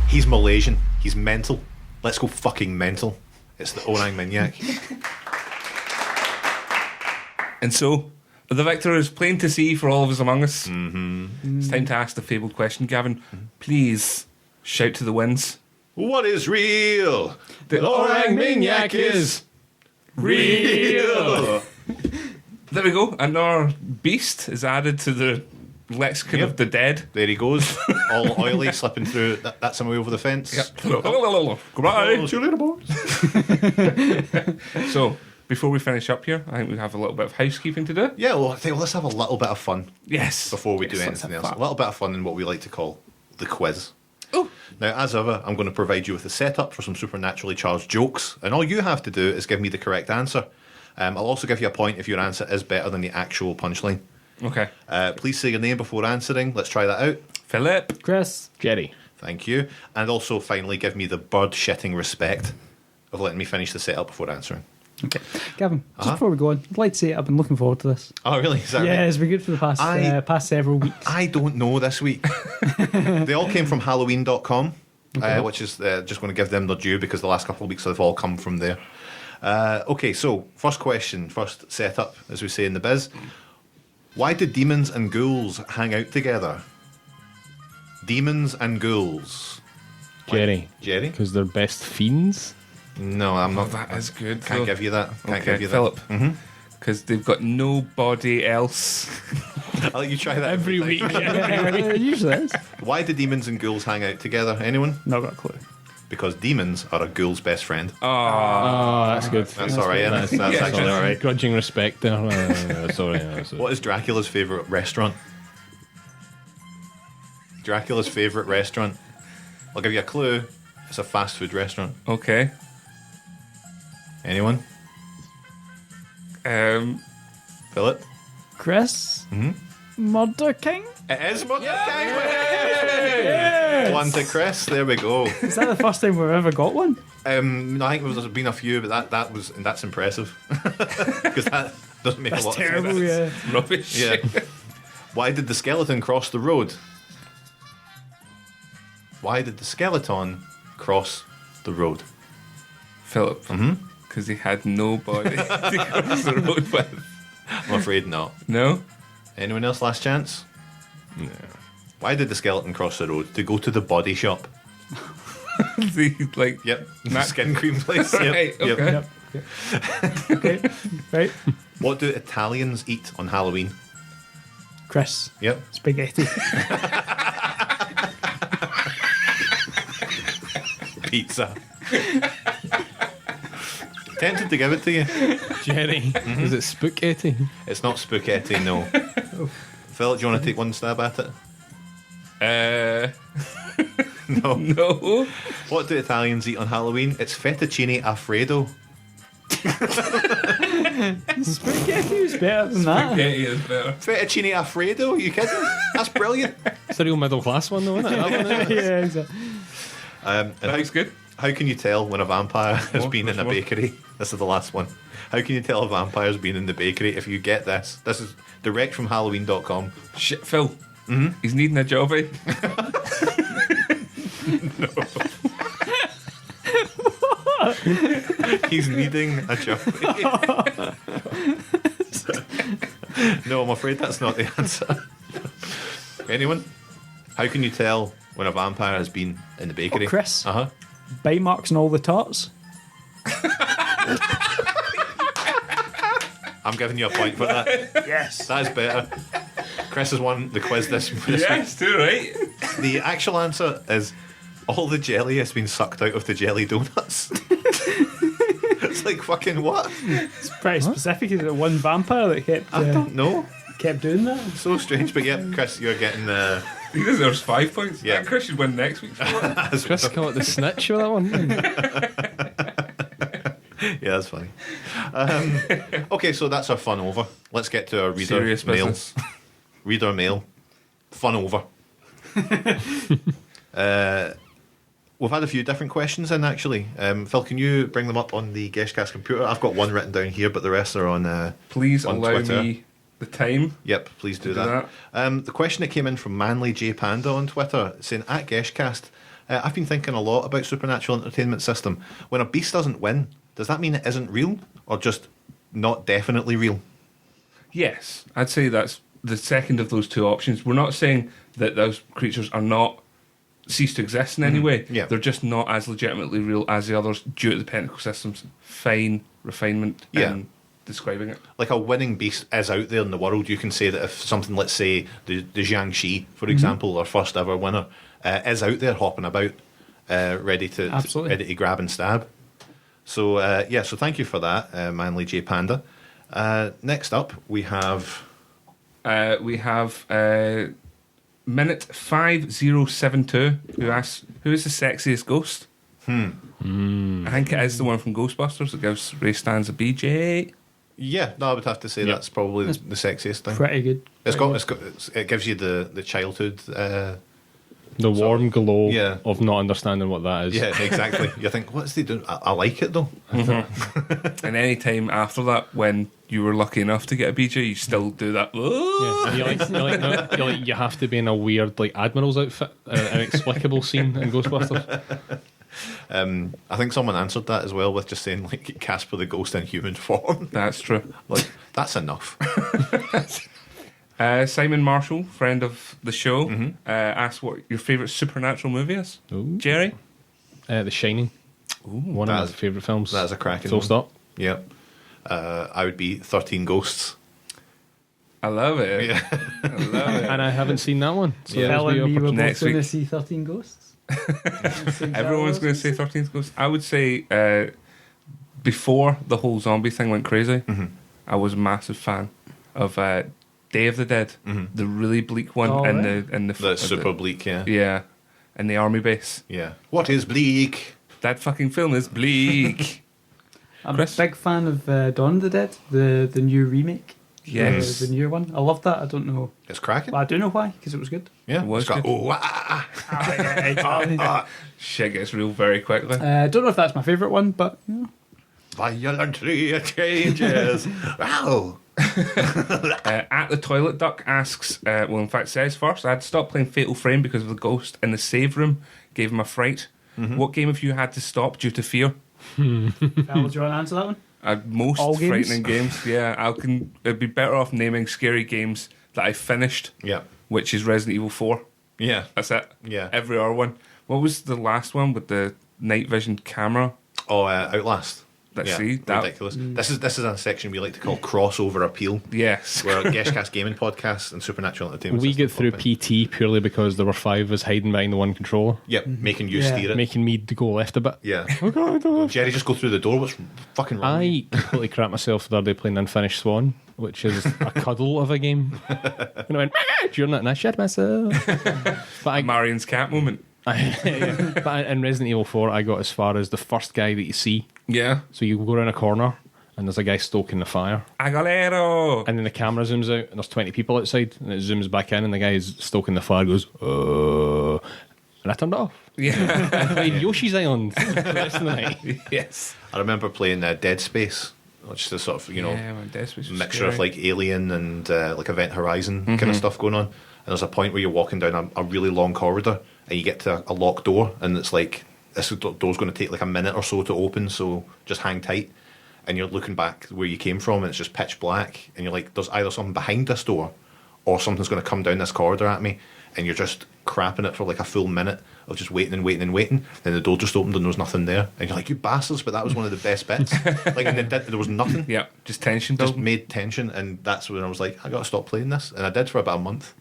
He's Malaysian. He's mental. Let's go fucking mental. It's the Orang Minyak. And so, the victor is plain to see for all of us among us. It's time to ask the fabled question. Gavin, please shout to the winds. What is real? The Orang Minyak is real. There we go. Another beast is added to the lexicon of the dead. There he goes. All oily, slipping through. That's him way over the fence. Goodbye. See you later, boys. So, before we finish up here, I think we have a little bit of housekeeping to do. Yeah, well, I think let's have a little bit of fun Yes. before we do Yes, anything let's else. have A little bit of fun in what we like to call the quiz. Oh. Now, as ever, I'm going to provide you with a setup for some supernaturally charged jokes, and all you have to do is give me the correct answer. I'll also give you a point if your answer is better than the actual punchline. Okay. Please say your name before answering. Let's try that out. Philip. Chris. Jerry. Thank you. And also, finally, give me the bird-shitting respect of letting me finish the setup before answering. Okay. Gavin, just before we go on, I'd like to say I've been looking forward to this. Oh, really? Is that Yeah, right? it's been good for the past several weeks. I don't know this week. They all came from Halloween.com, which is just going to give them their due because the last couple of weeks have all come from there. Okay, so first question, first setup, as we say in the biz. Why do demons and ghouls hang out together? Demons and ghouls. Jerry. Jerry? Because they're best fiends. No, I'm not. That is good. Can't give you that. Can't Okay, give you that. Philip. Because they've got nobody else. I'll let you try that Every week. time. It usually is. Why do demons and ghouls hang out together? Anyone? Not got a clue. Because demons are a ghoul's best friend. Oh, Oh, that's good. That's all right, That's, isn't it? That's that's actually all all right. Grudging respect there. Sorry. What is Dracula's favourite restaurant? Dracula's favourite restaurant. I'll give you a clue. It's a fast food restaurant. okay. Anyone? Philip? Chris? Murder King? It is Murder King. One to Chris. There we go. Is that the first time we've ever got one? No, I think there's been a few, but that's impressive because that doesn't make That's a lot terrible, of sense. yeah. Rubbish. Yeah. Why did the skeleton cross the road? Why did the skeleton cross the road? Philip. Because he had nobody to cross the road with. I'm afraid not. No? Anyone else? Last chance. No. Why did the skeleton cross the road? To go to the body shop. Like, Yep. Mac- Skin cream place. Yep. Right, Yep. okay. Yep. Okay. Right. What do Italians eat on Halloween? Chris. Yep. Spaghetti. Pizza. Tempted to give it to you. Jerry, is it spooky? It's not spaghetti, no. Philip, do you want to take one stab at it? No. No. What do Italians eat on Halloween? It's fettuccine alfredo. Spaghetti was better than that. Spaghetti is better. Fettuccine alfredo? Are you kidding? That's brilliant. It's a real middle class one, though, isn't it? That one, isn't it? Yeah, exactly. And That was good. how can you tell when a vampire has What? been in a Which one? bakery? This is the last one. How can you tell a vampire's been in the bakery if you get this? This is direct from Halloween.com. Shit, Phil. He's needing a job, eh? He's needing a job. No, I'm afraid that's not the answer. Anyone? How can you tell when a vampire has been in the bakery? Oh, Chris. Uh-huh. Bite marks and all the tots. I'm giving you a point for that. Yes. That is better. Chris has won the quiz this week. Yes, too right. The actual answer is all the jelly has been sucked out of the jelly donuts. It's like fucking what? It's pretty specific. Is it one vampire that I don't know. kept doing that? So strange, but yeah, Chris, you're getting the. He deserves 5 points. Yeah. Yeah. Chris should win next week's one. Chris come out the snitch with that one. Yeah, that's funny. Okay, so that's our fun over. Let's get to our reader Serious mail. business. Reader mail. Fun over. We've had a few different questions in, actually. Phil, can you bring them up on the Guestcast computer? I've got one written down here, but the rest are on... Please on allow Twitter. me the time. Yep, please do Do that. The question that came in from Manly J Panda on Twitter, saying, at Guestcast, I've been thinking a lot about supernatural entertainment system. When a beast doesn't win, does that mean it isn't real? Or just not definitely real? Yes, I'd say that's the second of those two options. We're not saying that those creatures are not cease to exist in any way. Yeah. They're just not as legitimately real as the others due to the technical system's fine refinement Yeah. in describing it. Like a winning beast is out there in the world. You can say that if something, let's say the Jiangxi, for example, our first ever winner, is out there hopping about, ready to grab and stab. So so thank you for that, Manly J Panda. Next up, we have Minute 5072 who asks, who is the sexiest ghost? I think it is the one from Ghostbusters that gives Ray Stans a BJ. Yeah, no, I would have to say that's probably the sexiest thing. Pretty good. It gives you the childhood. The warm glow Yeah. of not understanding what that is. Yeah, exactly. You think, what's they doing? I like it though. And any time after that, when you were lucky enough to get a BJ, you still do that. Yeah, and you're like, you have to be in a weird like admiral's outfit, an inexplicable scene in Ghostbusters. I think someone answered that as well with just saying like Casper the Ghost in human form. That's true. Like that's enough. Simon Marshall, friend of the show, asked what your favourite supernatural movie is. Ooh. Jerry? The Shining. One of my favourite films. That is a cracking Full one. stop. Yep. I would be 13 Ghosts. I love it. Yeah. I love it. And I haven't seen that one. So Yeah. there's Phil the and me were both Next going to week. see 13 Ghosts. Everyone's going to say 13th Ghost. I would say before the whole zombie thing went crazy, I was a massive fan of Day of the Dead, the really bleak one, Oh, and yeah. the That's super bleak, yeah. yeah, and the army base. Yeah. What is bleak? That fucking film is bleak. I'm Chris? a big fan of Dawn of the Dead, the new remake. Yes. The newer one. I love that. I don't know. It's cracking. Well, I do know why, because it was good. Yeah. It was It's got, good. oh, Shit gets real very quickly. Don't know if that's my favourite one, but you know. violently it changes. Wow. At the Toilet Duck asks, well, in fact, says first, I had to stop playing Fatal Frame because of the ghost in the save room. Gave him a fright. What game have you had to stop due to fear? Phil, do you want to answer that one? Most All games? frightening games. Yeah, it'd be better off naming scary games that I finished, Yeah. which is Resident Evil 4. Yeah. That's it. Yeah. Every other one. What was the last one with the night vision camera? Oh, Outlast. Let's Yeah, see. That, ridiculous. This is a section we like to call crossover appeal, yes. where Geshcast Gaming Podcast and Supernatural Entertainment We System get through pop in. PT purely because there were 5 of us hiding behind the one controller, Yep, making you Yeah. steer it. making me go left a bit. Yeah. Oh God, oh. Jerry, just go through the door. What's fucking wrong? I completely crap myself the other day playing Unfinished Swan, which is a cuddle of a game. And I went during that, and I shit myself. But Marion's cat moment. but in Resident Evil 4, I got as far as the first guy that you see. Yeah. So you go around a corner, and there's a guy stoking the fire, Agalero! and then the camera zooms out, and there's 20 people outside, and it zooms back in, and the guy is stoking the fire goes, and I turned it off. Yeah. I played Yoshi's Island for the rest of the night. Yes. I remember playing Dead Space, which is the sort of, Yeah, man, Dead Space was mixture of scary. like Alien and like Event Horizon kind of stuff going on. And there's a point where you're walking down a really long corridor and you get to a locked door, and it's like this door's going to take like a minute or so to open, so just hang tight. And you're looking back where you came from, and it's just pitch black, and you're like, there's either something behind this door or something's going to come down this corridor at me, and you're just crapping it for like a full minute of just waiting and waiting and waiting. Then the door just opened and there was nothing there, and you're like, you bastards! But that was one of the best bits. Like, and there was nothing. Yeah, just tension Just building. made tension, and that's when I was like, I got to stop playing this, and I did for about a month,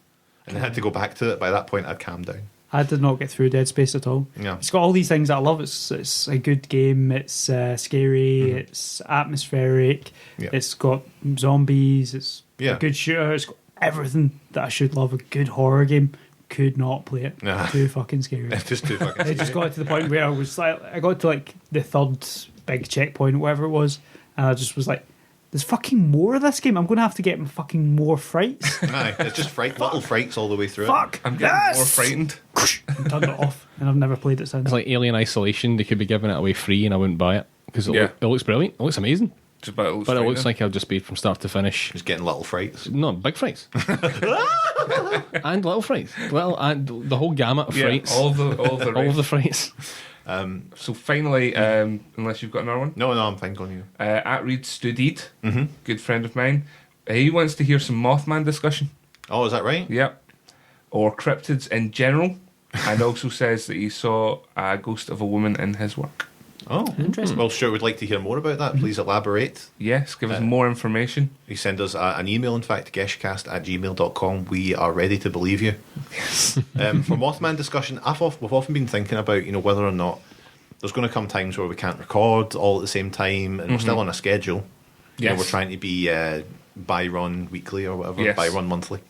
and I had to go back to it. By that point, I'd calmed down. I did not get through Dead Space at all. Yeah. It's got all these things that I love. It's a good game. It's scary. It's atmospheric. Yeah. It's got zombies. It's Yeah. a good shooter. It's got everything that I should love. A good horror game. Could not play it. Nah. Too fucking scary. It's just too fucking. It just got to the point where I got to like the third big checkpoint, whatever it was, and I just was like, there's fucking more of this game. I'm going to have to get fucking more frights. Aye, it's just little frights all the way through. Fuck! I'm getting yes! more frightened. And turned it off, and I've never played it since. It's like Alien Isolation. They could be giving it away free, and I wouldn't buy it because Yeah. it looks brilliant. It looks amazing, Just about it but it looks like I'll just be from start to finish. Just getting little frights. No, big frights and little frights. Well, and the whole gamut of frights. all of the All of the frights. So finally, unless you've got another one, No, I'm fine going you. at Reed Studid, good friend of mine, he wants to hear some Mothman discussion. Oh, is that right? Yep. Or cryptids in general, and also says that he saw a ghost of a woman in his work. Oh, interesting. Well, sure, we'd like to hear more about that. Please elaborate. Yes, give us more information. You send us an email, in fact, geshcast@gmail.com. We are ready to believe you. For Mothman discussion, we've often been thinking about, whether or not there's going to come times where we can't record all at the same time, and we're still on a schedule. Yes. We're trying to be by-run weekly or whatever, Yes. by-run monthly.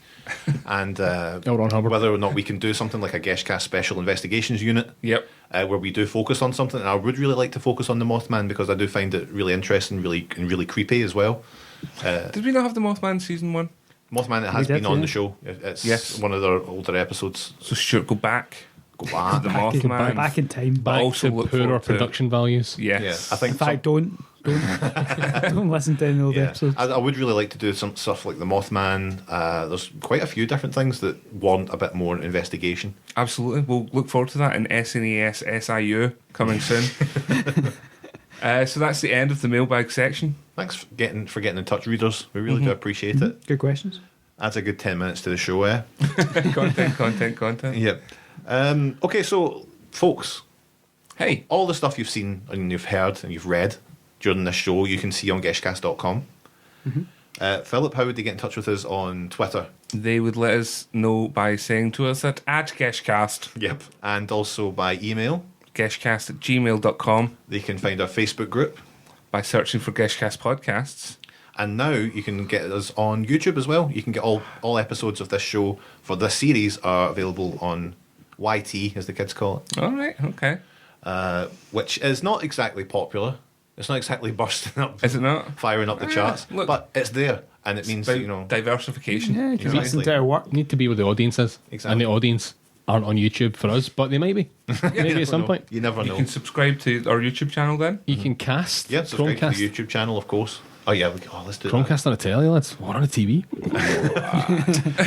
And Ron Hubbard. whether or not we can do something like a Geshcast Special Investigations Unit, Yep. where we do focus on something. And I would really like to focus on the Mothman because I do find it really interesting, really creepy as well. Did we not have the Mothman season 1? Mothman, it has We did, been on yeah. the show. It's Yes. one of their older episodes. So sure, go back. Go to back. the Back in- Mothman. back in time. Back also to look poorer forward to- production values. Yes. Yeah, I think. In fact, don't don't listen to any of the old Yeah, episodes. I would really like to do some stuff like the Mothman. There's quite a few different things that want a bit more investigation. Absolutely. We'll look forward to that in SNES SIU coming soon. So that's the end of the mailbag section. Thanks for getting in touch, readers. We really do appreciate it. Good questions. Adds a good 10 minutes to the show, eh? Content. Yep. Okay, so folks, Hey. all the stuff you've seen and you've heard and you've read during this show, you can see on gueshcast.com. Philip, how would they get in touch with us on Twitter? They would let us know by saying to us at @Geshcast, Yep. And also by email. geshcast@gmail.com, They can find our Facebook group. by searching for Geshcast Podcasts. And now you can get us on YouTube as well. You can get all episodes of this show for this series are available on YT, as the kids call it, All right, okay. which is not exactly popular. It's not exactly bursting up, Is it not? firing up the charts, look. but it's there, and it means, About you know, diversification. Yeah, you can Exactly. listen to our work. You need to be where the audience is. Exactly. And the audience aren't on YouTube for us, but they might be. Maybe at some point. you never You know. can subscribe to our YouTube channel then. You can cast Yeah, subscribe to Chromecast. the YouTube channel, of course. Oh yeah, let's do Chromecast on a telly, lads. Or on a TV.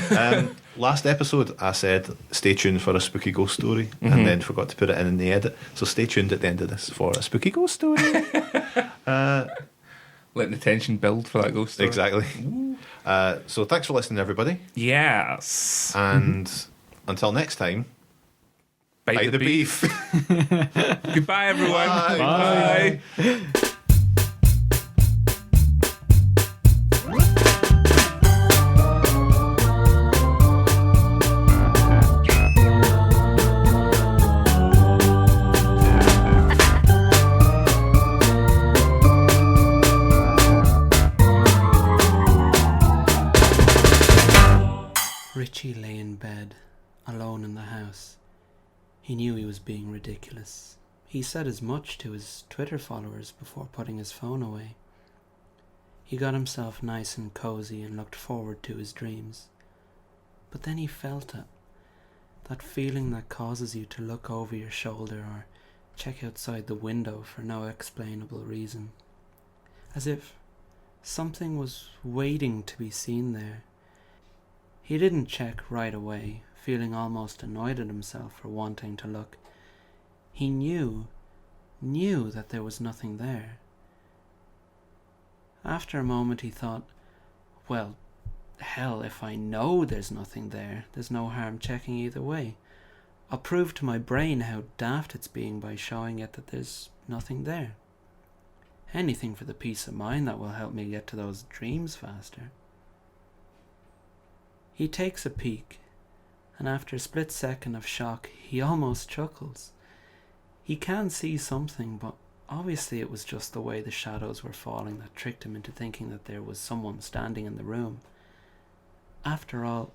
that. Last episode, I said stay tuned for a spooky ghost story, and then forgot to put it in the edit. So stay tuned at the end of this for a spooky ghost story. Letting the tension build for that ghost story. Exactly. So thanks for listening, everybody, Yes. and until next time, Bite the beef. Goodbye, everyone. Bye. Bye. Richie lay in bed, alone in the house. He knew he was being ridiculous. He said as much to his Twitter followers before putting his phone away. He got himself nice and cozy and looked forward to his dreams. But then he felt it. That feeling that causes you to look over your shoulder or check outside the window for no explainable reason. As if something was waiting to be seen there. He didn't check right away, feeling almost annoyed at himself for wanting to look. He knew that there was nothing there. After a moment he thought, well, hell, if I know there's nothing there, there's no harm checking either way. I'll prove to my brain how daft it's being by showing it that there's nothing there. Anything for the peace of mind that will help me get to those dreams faster. He takes a peek, and after a split second of shock, he almost chuckles. He can see something, but obviously it was just the way the shadows were falling that tricked him into thinking that there was someone standing in the room. After all,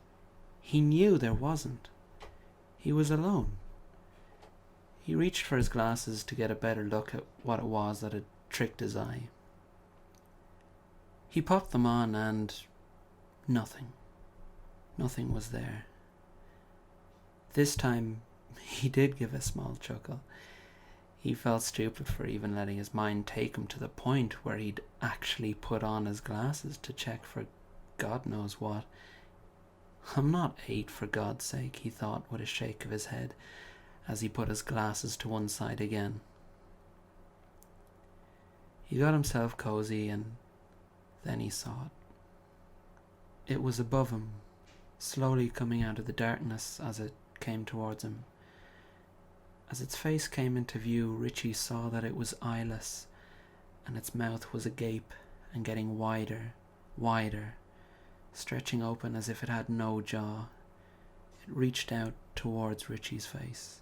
he knew there wasn't. He was alone. He reached for his glasses to get a better look at what it was that had tricked his eye. He popped them on and nothing. Nothing was there. This time, he did give a small chuckle. He felt stupid for even letting his mind take him to the point where he'd actually put on his glasses to check for God knows what. I'm not 8, for God's sake, he thought with a shake of his head as he put his glasses to one side again. He got himself cozy and then he saw it. It was above him, slowly coming out of the darkness as it came towards him. As its face came into view, Richie saw that it was eyeless, and its mouth was agape and getting wider, stretching open as if it had no jaw. It reached out towards Richie's face.